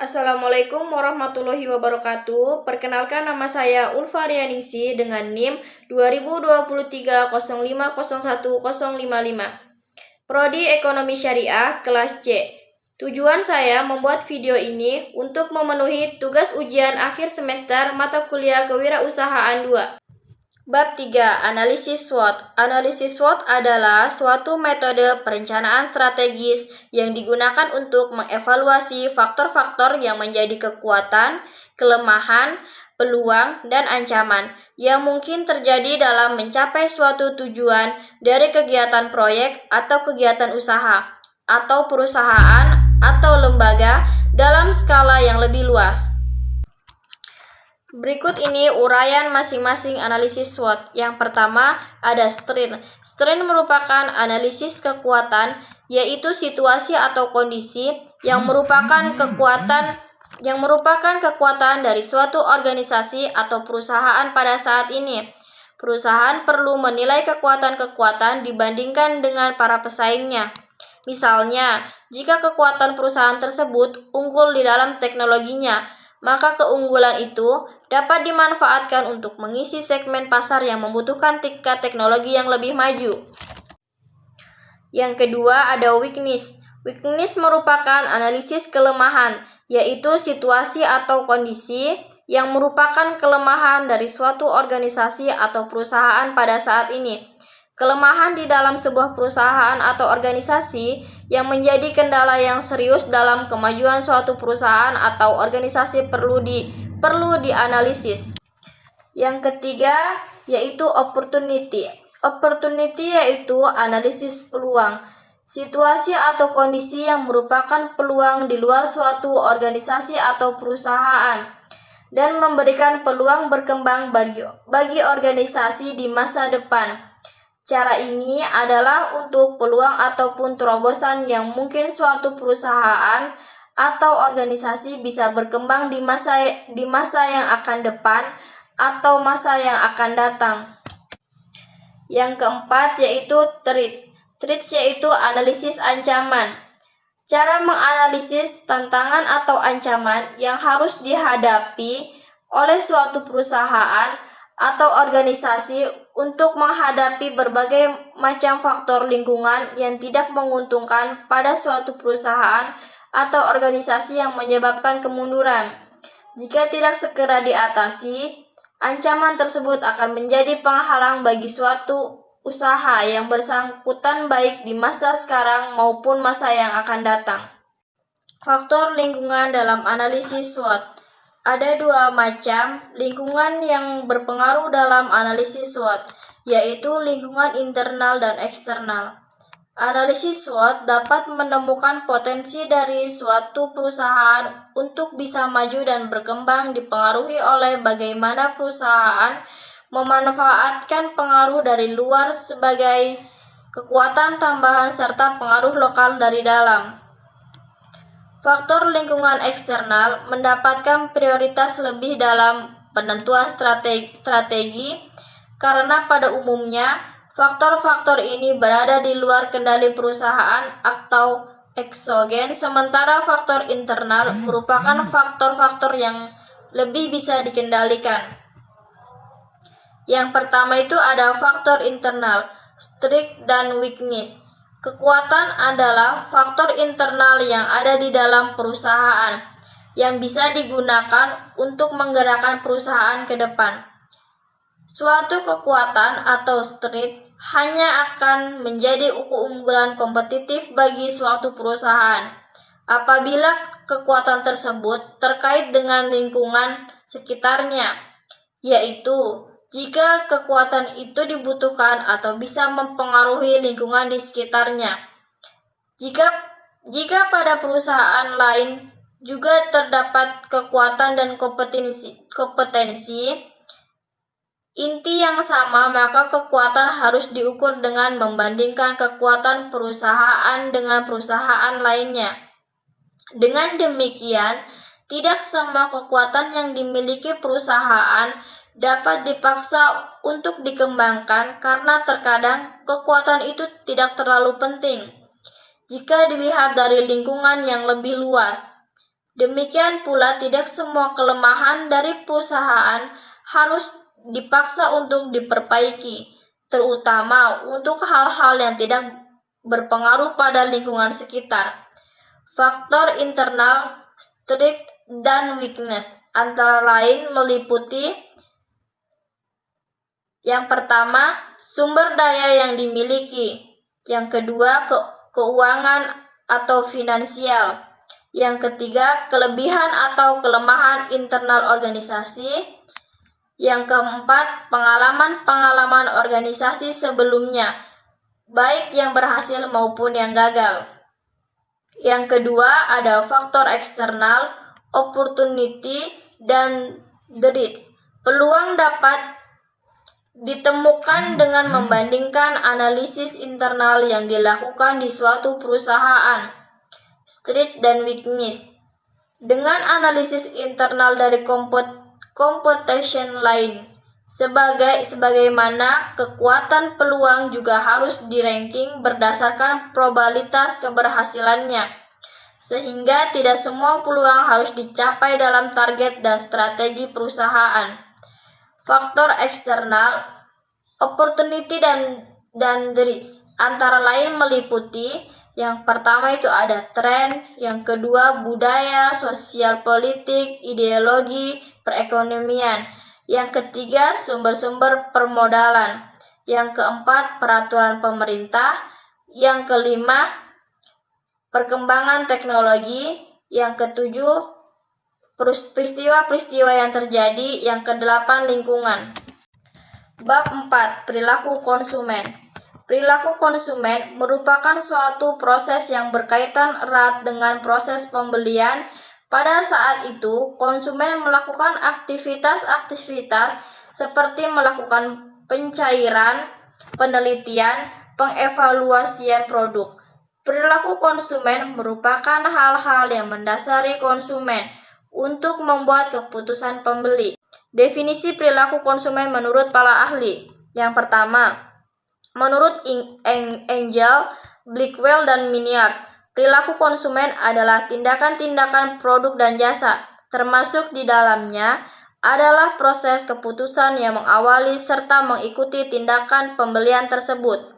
Assalamualaikum warahmatullahi wabarakatuh. Perkenalkan, nama saya Ulfa Rianingsi dengan NIM 2023 0501 055. Prodi Ekonomi Syariah kelas C. Tujuan saya membuat video ini untuk memenuhi tugas ujian akhir semester mata kuliah Kewirausahaan 2. Bab 3. Analisis SWOT. Analisis SWOT adalah suatu metode perencanaan strategis yang digunakan untuk mengevaluasi faktor-faktor yang menjadi kekuatan, kelemahan, peluang, dan ancaman yang mungkin terjadi dalam mencapai suatu tujuan dari kegiatan proyek atau kegiatan usaha, atau perusahaan atau lembaga dalam skala yang lebih luas. Berikut ini uraian masing-masing analisis SWOT. Yang pertama, ada STRIN. STRIN merupakan analisis kekuatan, yaitu situasi atau kondisi yang merupakan kekuatan dari suatu organisasi atau perusahaan pada saat ini. Perusahaan perlu menilai kekuatan-kekuatan dibandingkan dengan para pesaingnya. Misalnya, jika kekuatan perusahaan tersebut unggul di dalam teknologinya, maka keunggulan itu dapat dimanfaatkan untuk mengisi segmen pasar yang membutuhkan tingkat teknologi yang lebih maju. Yang kedua, ada weakness. Weakness merupakan analisis kelemahan, yaitu situasi atau kondisi yang merupakan kelemahan dari suatu organisasi atau perusahaan pada saat ini. Kelemahan di dalam sebuah perusahaan atau organisasi yang menjadi kendala yang serius dalam kemajuan suatu perusahaan atau organisasi perlu dianalisis. Yang ketiga yaitu opportunity. Opportunity yaitu analisis peluang. Situasi atau kondisi yang merupakan peluang di luar suatu organisasi atau perusahaan dan memberikan peluang berkembang bagi organisasi di masa depan. Cara ini adalah untuk peluang ataupun terobosan yang mungkin suatu perusahaan atau organisasi bisa berkembang di masa yang akan depan atau masa yang akan datang. Yang keempat yaitu threats. Threats yaitu analisis ancaman. Cara menganalisis tantangan atau ancaman yang harus dihadapi oleh suatu perusahaan atau organisasi untuk menghadapi berbagai macam faktor lingkungan yang tidak menguntungkan pada suatu perusahaan atau organisasi yang menyebabkan kemunduran. Jika tidak segera diatasi, ancaman tersebut akan menjadi penghalang bagi suatu usaha yang bersangkutan baik di masa sekarang maupun masa yang akan datang. Faktor lingkungan dalam analisis SWOT. Ada dua macam lingkungan yang berpengaruh dalam analisis SWOT, yaitu lingkungan internal dan eksternal. Analisis SWOT dapat menemukan potensi dari suatu perusahaan untuk bisa maju dan berkembang dipengaruhi oleh bagaimana perusahaan memanfaatkan pengaruh dari luar sebagai kekuatan tambahan serta pengaruh lokal dari dalam. Faktor lingkungan eksternal mendapatkan prioritas lebih dalam penentuan strategi karena pada umumnya faktor-faktor ini berada di luar kendali perusahaan atau eksogen, sementara faktor internal merupakan faktor-faktor yang lebih bisa dikendalikan. Yang pertama itu ada faktor internal, strength dan weakness. Kekuatan adalah faktor internal yang ada di dalam perusahaan yang bisa digunakan untuk menggerakkan perusahaan ke depan. Suatu kekuatan atau strength hanya akan menjadi keunggulan kompetitif bagi suatu perusahaan apabila kekuatan tersebut terkait dengan lingkungan sekitarnya, yaitu jika kekuatan itu dibutuhkan atau bisa mempengaruhi lingkungan di sekitarnya. Jika pada perusahaan lain juga terdapat kekuatan dan kompetensi inti yang sama, maka kekuatan harus diukur dengan membandingkan kekuatan perusahaan dengan perusahaan lainnya. Dengan demikian, tidak semua kekuatan yang dimiliki perusahaan dapat dipaksa untuk dikembangkan karena terkadang kekuatan itu tidak terlalu penting jika dilihat dari lingkungan yang lebih luas. Demikian pula tidak semua kelemahan dari perusahaan harus dipaksa untuk diperbaiki, terutama untuk hal-hal yang tidak berpengaruh pada lingkungan sekitar. Faktor internal, strength, dan weakness antara lain meliputi yang pertama, sumber daya yang dimiliki. Yang kedua, keuangan atau finansial. Yang ketiga, kelebihan atau kelemahan internal organisasi. Yang keempat, pengalaman-pengalaman organisasi sebelumnya, baik yang berhasil maupun yang gagal. Yang kedua, ada faktor eksternal, opportunity, dan threat. Peluang dapat ditemukan dengan membandingkan analisis internal yang dilakukan di suatu perusahaan, strength dan weakness, dengan analisis internal dari computation lain. Sebagaimana kekuatan peluang juga harus di-ranking berdasarkan probabilitas keberhasilannya, sehingga tidak semua peluang harus dicapai dalam target dan strategi perusahaan. Faktor eksternal, opportunity dan risk antara lain meliputi yang pertama itu ada tren, yang kedua budaya, sosial politik, ideologi, perekonomian, yang ketiga sumber-sumber permodalan, yang keempat peraturan pemerintah, yang kelima perkembangan teknologi, yang ketujuh peristiwa-peristiwa yang terjadi, yang kedelapan lingkungan. Bab 4. Perilaku konsumen. Perilaku konsumen merupakan suatu proses yang berkaitan erat dengan proses pembelian. Pada saat itu, konsumen melakukan aktivitas-aktivitas seperti melakukan pencairan, penelitian, pengevaluasian produk. Perilaku konsumen merupakan hal-hal yang mendasari konsumen untuk membuat keputusan pembeli. Definisi perilaku konsumen menurut para ahli. Yang pertama, menurut Angel, Blackwell, dan Miniard, perilaku konsumen adalah tindakan-tindakan produk dan jasa, termasuk di dalamnya adalah proses keputusan yang mengawali serta mengikuti tindakan pembelian tersebut.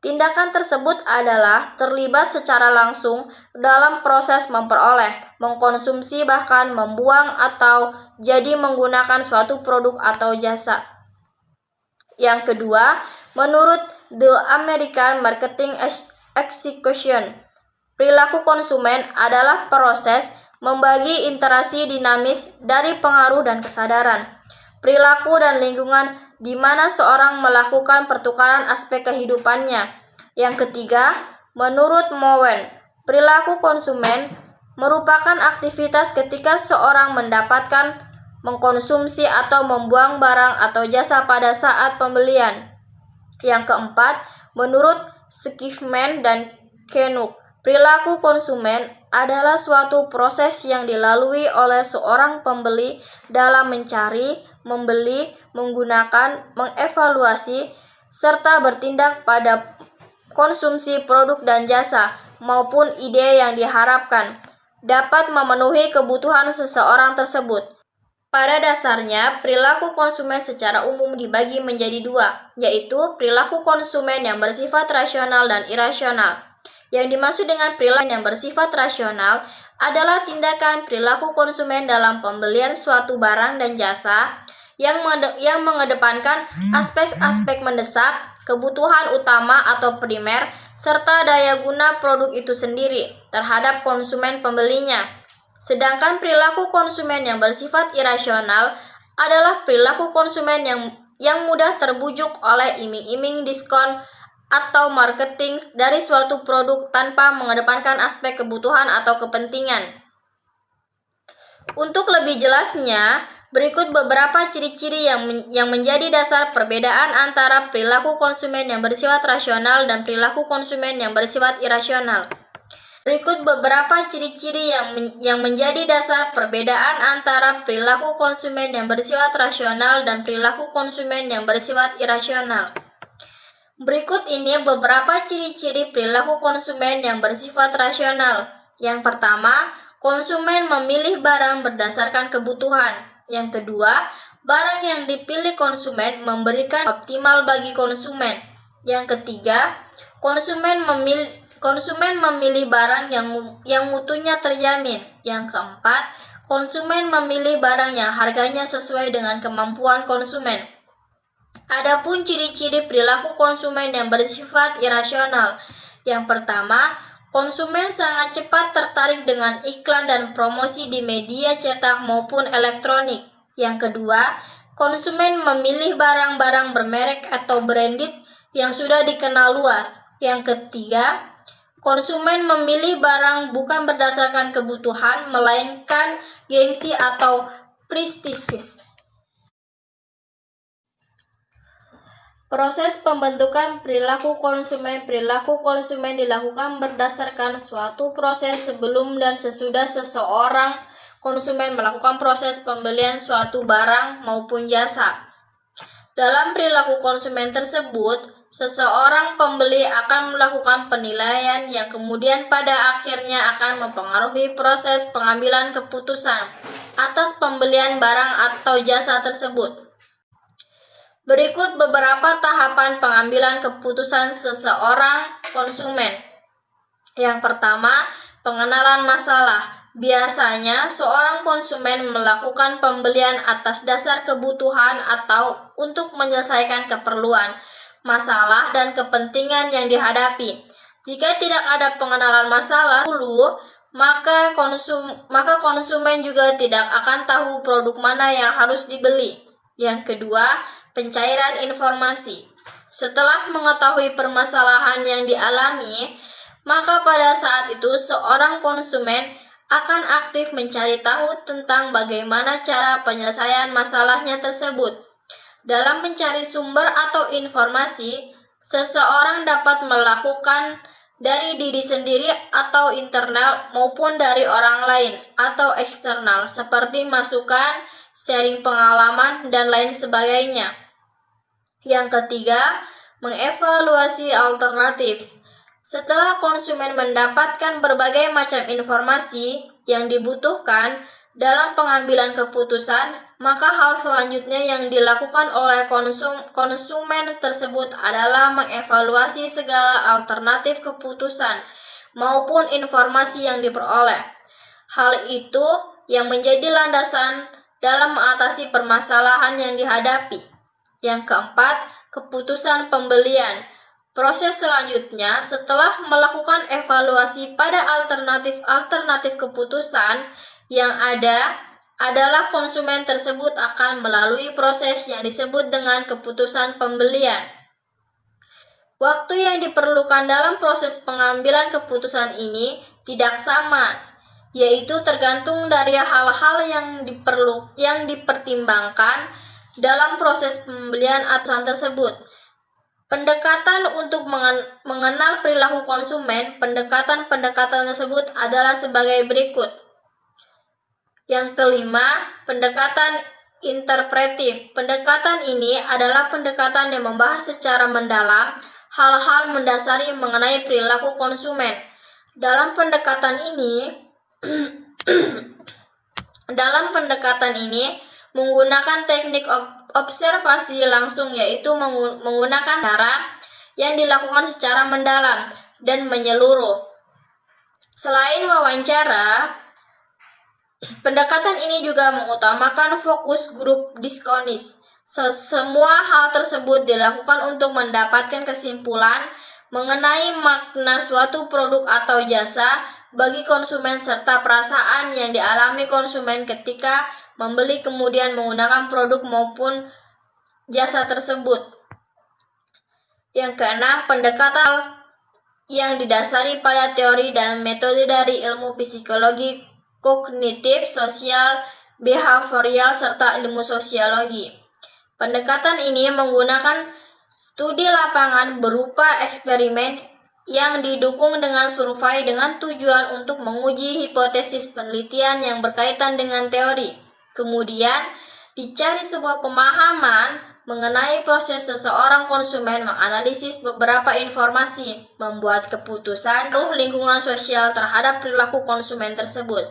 Tindakan tersebut adalah terlibat secara langsung dalam proses memperoleh, mengkonsumsi, bahkan membuang atau jadi menggunakan suatu produk atau jasa. Yang kedua, menurut The American Marketing Execution, perilaku konsumen adalah proses membagi interaksi dinamis dari pengaruh dan kesadaran, perilaku dan lingkungan di mana seorang melakukan pertukaran aspek kehidupannya. Yang ketiga, menurut Mowen, perilaku konsumen merupakan aktivitas ketika seorang mendapatkan, mengkonsumsi, atau membuang barang atau jasa pada saat pembelian. Yang keempat, menurut Schiffman dan Kenuk, perilaku konsumen adalah suatu proses yang dilalui oleh seorang pembeli dalam mencari, membeli, menggunakan, mengevaluasi, serta bertindak pada konsumsi produk dan jasa maupun ide yang diharapkan dapat memenuhi kebutuhan seseorang tersebut. Pada dasarnya, perilaku konsumen secara umum dibagi menjadi dua, yaitu perilaku konsumen yang bersifat rasional dan irasional. Yang dimaksud dengan perilaku yang bersifat rasional adalah tindakan perilaku konsumen dalam pembelian suatu barang dan jasa yang mengedepankan aspek-aspek mendesak, kebutuhan utama atau primer, serta daya guna produk itu sendiri terhadap konsumen pembelinya. Sedangkan perilaku konsumen yang bersifat irasional adalah perilaku konsumen yang mudah terbujuk oleh iming-iming diskon atau marketing dari suatu produk tanpa mengedepankan aspek kebutuhan atau kepentingan. Untuk lebih jelasnya, berikut beberapa ciri-ciri yang menjadi dasar perbedaan antara perilaku konsumen yang bersifat rasional dan perilaku konsumen yang bersifat irasional. Berikut beberapa ciri-ciri yang menjadi dasar perbedaan antara perilaku konsumen yang bersifat rasional dan perilaku konsumen yang bersifat irasional. Berikut ini beberapa ciri-ciri perilaku konsumen yang bersifat rasional. Yang pertama, konsumen memilih barang berdasarkan kebutuhan. Yang kedua, barang yang dipilih konsumen memberikan optimal bagi konsumen. Yang ketiga, konsumen memilih barang yang mutunya terjamin. Yang keempat, konsumen memilih barang yang harganya sesuai dengan kemampuan konsumen. Adapun ciri-ciri perilaku konsumen yang bersifat irasional. Yang pertama, konsumen sangat cepat tertarik dengan iklan dan promosi di media cetak maupun elektronik. Yang kedua, konsumen memilih barang-barang bermerek atau branded yang sudah dikenal luas. Yang ketiga, konsumen memilih barang bukan berdasarkan kebutuhan, melainkan gengsi atau prestisius. Proses pembentukan perilaku konsumen. Perilaku konsumen dilakukan berdasarkan suatu proses sebelum dan sesudah seseorang konsumen melakukan proses pembelian suatu barang maupun jasa. Dalam perilaku konsumen tersebut, seseorang pembeli akan melakukan penilaian yang kemudian pada akhirnya akan mempengaruhi proses pengambilan keputusan atas pembelian barang atau jasa tersebut. Berikut beberapa tahapan pengambilan keputusan seseorang konsumen. Yang pertama, pengenalan masalah. Biasanya, seorang konsumen melakukan pembelian atas dasar kebutuhan atau untuk menyelesaikan keperluan, masalah, dan kepentingan yang dihadapi. Jika tidak ada pengenalan masalah dulu, maka konsumen juga tidak akan tahu produk mana yang harus dibeli. Yang kedua, pencairan informasi. Setelah mengetahui permasalahan yang dialami, maka pada saat itu seorang konsumen akan aktif mencari tahu tentang bagaimana cara penyelesaian masalahnya tersebut. Dalam mencari sumber atau informasi, seseorang dapat melakukan dari diri sendiri atau internal maupun dari orang lain atau eksternal seperti masukan, sharing pengalaman, dan lain sebagainya. Yang ketiga, mengevaluasi alternatif. Setelah konsumen mendapatkan berbagai macam informasi yang dibutuhkan dalam pengambilan keputusan, maka hal selanjutnya yang dilakukan oleh konsumen tersebut adalah mengevaluasi segala alternatif keputusan maupun informasi yang diperoleh. Hal itu yang menjadi landasan dalam mengatasi permasalahan yang dihadapi. Yang keempat, keputusan pembelian. Proses selanjutnya, setelah melakukan evaluasi pada alternatif keputusan yang ada, adalah konsumen tersebut akan melalui proses yang disebut dengan keputusan pembelian. Waktu yang diperlukan dalam proses pengambilan keputusan ini tidak sama, yaitu tergantung dari hal-hal yang dipertimbangkan dalam proses pembelian aturan tersebut. Pendekatan untuk mengenal perilaku konsumen, pendekatan tersebut adalah sebagai berikut. Yang kelima, pendekatan interpretif. Pendekatan ini adalah pendekatan yang membahas secara mendalam hal-hal mendasari mengenai perilaku konsumen. Dalam pendekatan ini menggunakan teknik observasi langsung, yaitu menggunakan cara yang dilakukan secara mendalam dan menyeluruh. Selain wawancara, pendekatan ini juga mengutamakan fokus grup diskonis. Semua hal tersebut dilakukan untuk mendapatkan kesimpulan mengenai makna suatu produk atau jasa bagi konsumen serta perasaan yang dialami konsumen ketika membeli kemudian menggunakan produk maupun jasa tersebut. Yang keenam, pendekatan yang didasari pada teori dan metode dari ilmu psikologi kognitif, sosial, behavioral, serta ilmu sosiologi. Pendekatan ini menggunakan studi lapangan berupa eksperimen yang didukung dengan survei dengan tujuan untuk menguji hipotesis penelitian yang berkaitan dengan teori. Kemudian, dicari sebuah pemahaman mengenai proses seseorang konsumen menganalisis beberapa informasi, membuat keputusan lingkungan sosial terhadap perilaku konsumen tersebut.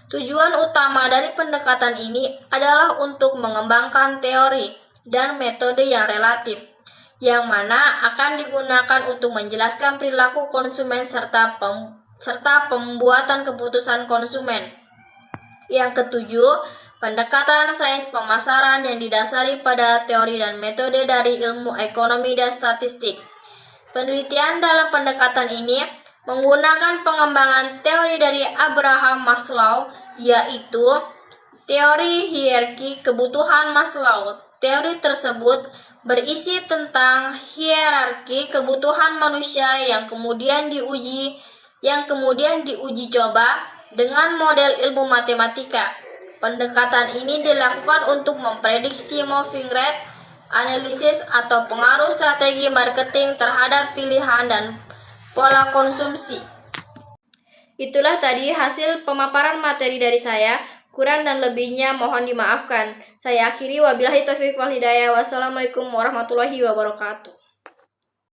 Tujuan utama dari pendekatan ini adalah untuk mengembangkan teori dan metode yang relatif, yang mana akan digunakan untuk menjelaskan perilaku konsumen serta pembuatan keputusan konsumen. Yang ketujuh, pendekatan sains pemasaran yang didasari pada teori dan metode dari ilmu ekonomi dan statistik. Penelitian dalam pendekatan ini menggunakan pengembangan teori dari Abraham Maslow, yaitu teori hierarki kebutuhan Maslow. Teori tersebut berisi tentang hierarki kebutuhan manusia yang kemudian diuji coba dengan model ilmu matematika. Pendekatan ini dilakukan untuk memprediksi moving rate, analisis atau pengaruh strategi marketing terhadap pilihan dan pola konsumsi. Itulah tadi hasil pemaparan materi dari saya. Kurang dan lebihnya mohon dimaafkan. Saya akhiri, wabillahi taufiq wal hidayah. Wassalamualaikum warahmatullahi wabarakatuh.